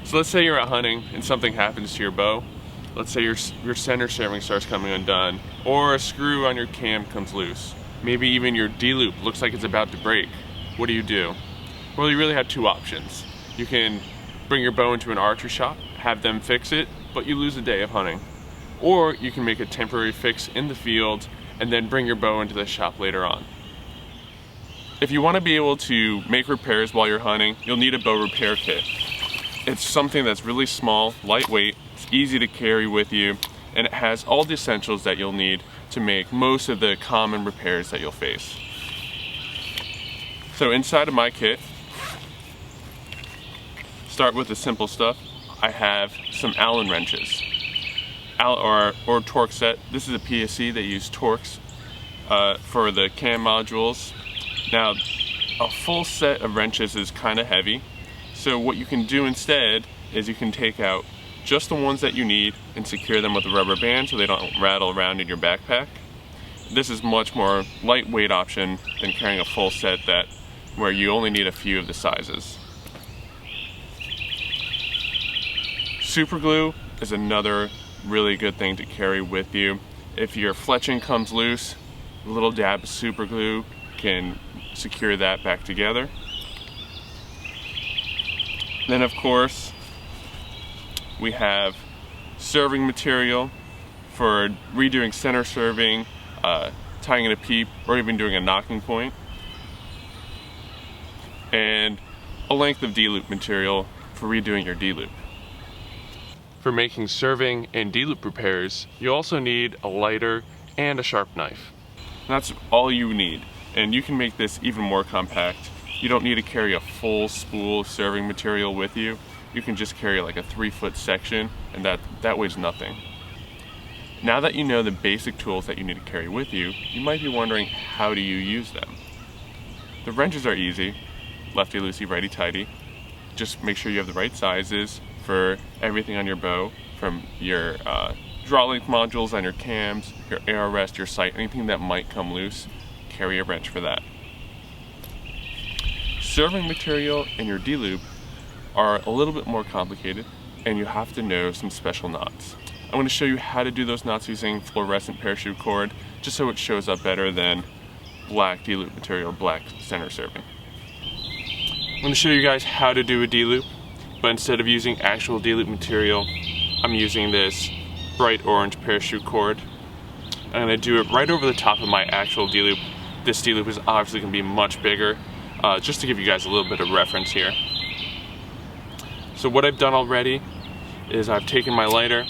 So let's say you're out hunting and something happens to your bow. Let's say your center serving starts coming undone, or a screw on your cam comes loose. Maybe even your D-loop looks like it's about to break. What do? Well, you really have two options. You can bring your bow into an archery shop, have them fix it, but you lose a day of hunting. Or you can make a temporary fix in the field and then bring your bow into the shop later on. If you want to be able to make repairs while you're hunting, you'll need a bow repair kit. It's something that's really small, lightweight, it's easy to carry with you, and it has all the essentials that you'll need to make most of the common repairs that you'll face. So inside of my kit, start with the simple stuff. I have some Allen wrenches, or torque set. This is a PSC. They use Torx for the cam modules. Now, a full set of wrenches is kind of heavy, so what you can do instead is you can take out just the ones that you need and secure them with a rubber band so they don't rattle around in your backpack. This is much more lightweight option than carrying a full set where you only need a few of the sizes. Super glue is another really good thing to carry with you. If your fletching comes loose, a little dab of super glue can secure that back together. Then of course we have serving material for redoing center serving, tying in a peep, or even doing a knocking point, and a length of D-loop material for redoing your D-loop. For making serving and D-loop repairs, you also need a lighter and a sharp knife. And that's all you need, and you can make this even more compact. You don't need to carry a full spool of serving material with you. You can just carry like a 3-foot section, and that weighs nothing. Now that you know the basic tools that you need to carry with you, you might be wondering, how do you use them? The wrenches are easy, lefty loosey, righty tighty. Just make sure you have the right sizes for everything on your bow, from your draw length modules on your cams, your arrow rest, your sight, anything that might come loose, carry a wrench for that. Serving material and your D-loop are a little bit more complicated, and you have to know some special knots. I'm going to show you how to do those knots using fluorescent parachute cord, just so it shows up better than black D-loop material, black center serving. I'm going to show you guys how to do a D-loop, but instead of using actual D-loop material, I'm using this bright orange parachute cord. I'm going to do it right over the top of my actual D-loop. This D-loop is obviously going to be much bigger, just to give you guys a little bit of reference here. So what I've done already is I've taken my lighter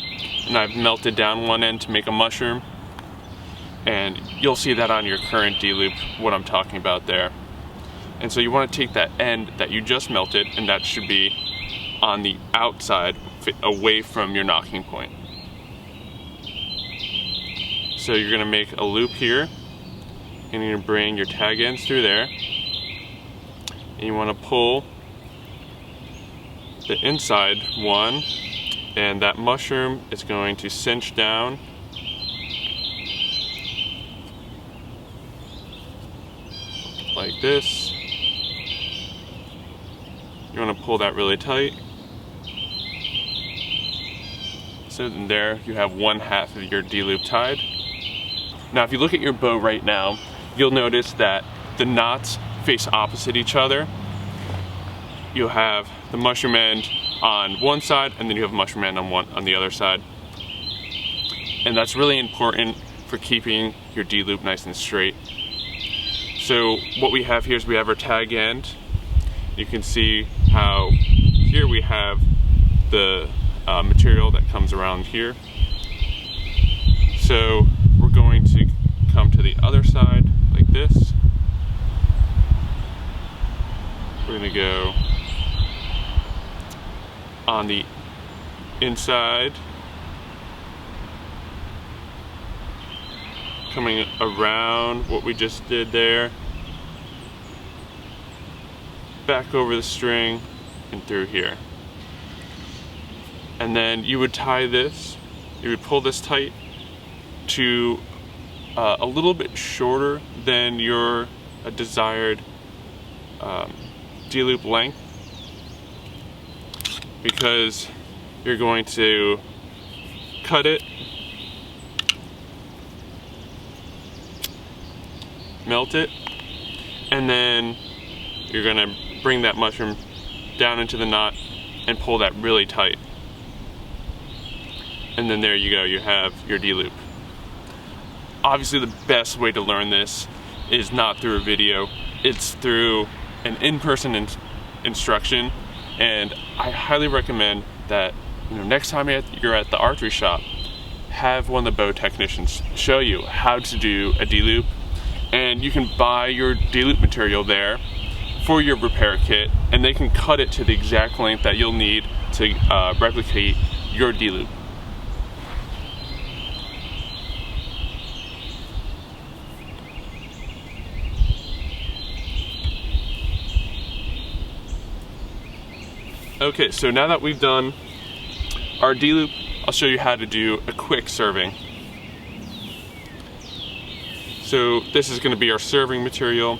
and I've melted down one end to make a mushroom, and you'll see that on your current D-loop, what I'm talking about there. And so you want to take that end that you just melted, and that should be on the outside, away from your knocking point. So you're going to make a loop here, and you're going to bring your tag ends through there, and you want to pull the inside one, and that mushroom is going to cinch down like this. You want to pull that really tight. So then there you have 1/2 of your D-loop tied. Now if you look at your bow right now, you'll notice that the knots face opposite each other. You'll have the mushroom end on one side, and then you have mushroom end on the other side. And that's really important for keeping your D-loop nice and straight. So what we have here is we have our tag end. You can see how here we have the material that comes around here. So we're going to come to the other side like this. We're going to go on the inside, coming around what we just did there, back over the string and through here. And then you would tie this, you would pull this tight to a little bit shorter than your desired D-loop length. because you're going to cut it, melt it, and then you're going to bring that mushroom down into the knot and pull that really tight. And then there you go, you have your D-loop. Obviously the best way to learn this is not through a video, it's through an in-person instruction, and I highly recommend that next time you're at the archery shop, have one of the bow technicians show you how to do a D-loop, and you can buy your D-loop material there for your repair kit, and they can cut it to the exact length that you'll need to replicate your D-loop. Okay, so now that we've done our D-loop, I'll show you how to do a quick serving. So this is going to be our serving material.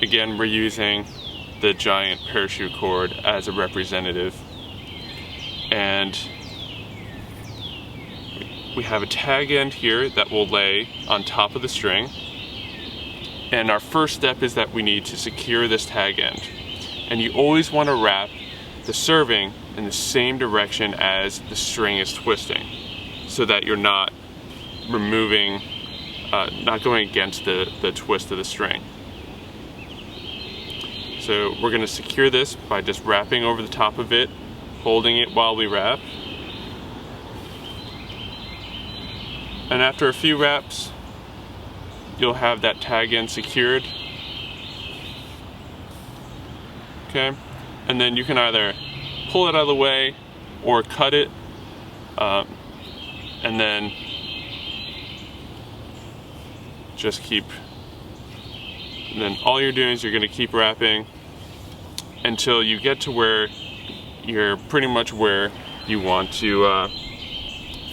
Again, we're using the giant parachute cord as a representative. And we have a tag end here that will lay on top of the string. And our first step is that we need to secure this tag end. And you always want to wrap the serving in the same direction as the string is twisting, so that you're not removing, not going against the twist of the string. So we're going to secure this by just wrapping over the top of it, holding it while we wrap. And after a few wraps, you'll have that tag end secured. Okay, and then you can either pull it out of the way or cut it, and then just keep, and then all you're doing is you're going to keep wrapping until you get to where you're pretty much where you want to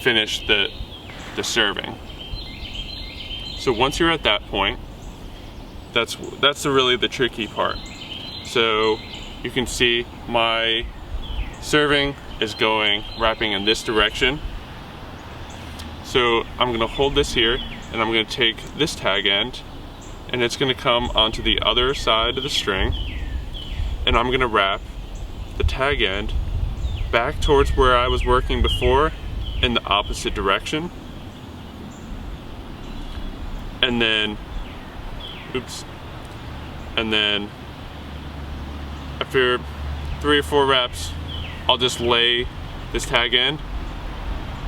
finish the serving. So once you're at that point, that's really the tricky part. So you can see my serving is wrapping in this direction. So I'm going to hold this here, and I'm going to take this tag end, and it's going to come onto the other side of the string, and I'm going to wrap the tag end back towards where I was working before in the opposite direction. And then, and then after 3 or 4 reps, I'll just lay this tag end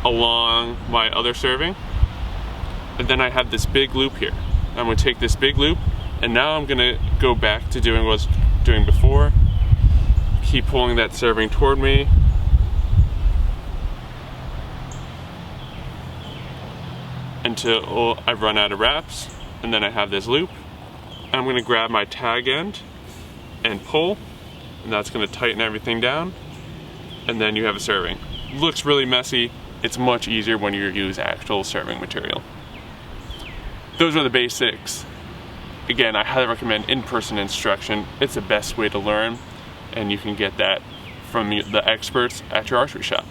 along my other serving, and then I have this big loop here. I'm going to take this big loop, and now I'm going to go back to doing what I was doing before. Keep pulling that serving toward me, until I run out of wraps, and then I have this loop. And I'm going to grab my tag end and pull, and that's going to tighten everything down, and then you have a serving. Looks really messy. It's much easier when you use actual serving material. Those are the basics. Again, I highly recommend in-person instruction. It's the best way to learn, and you can get that from the experts at your archery shop.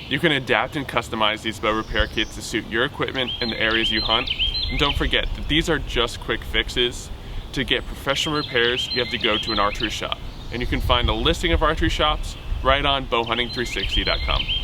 You can adapt and customize these bow repair kits to suit your equipment and the areas you hunt. And don't forget that these are just quick fixes. To get professional repairs, you have to go to an archery shop. And you can find a listing of archery shops right on bowhunting360.com.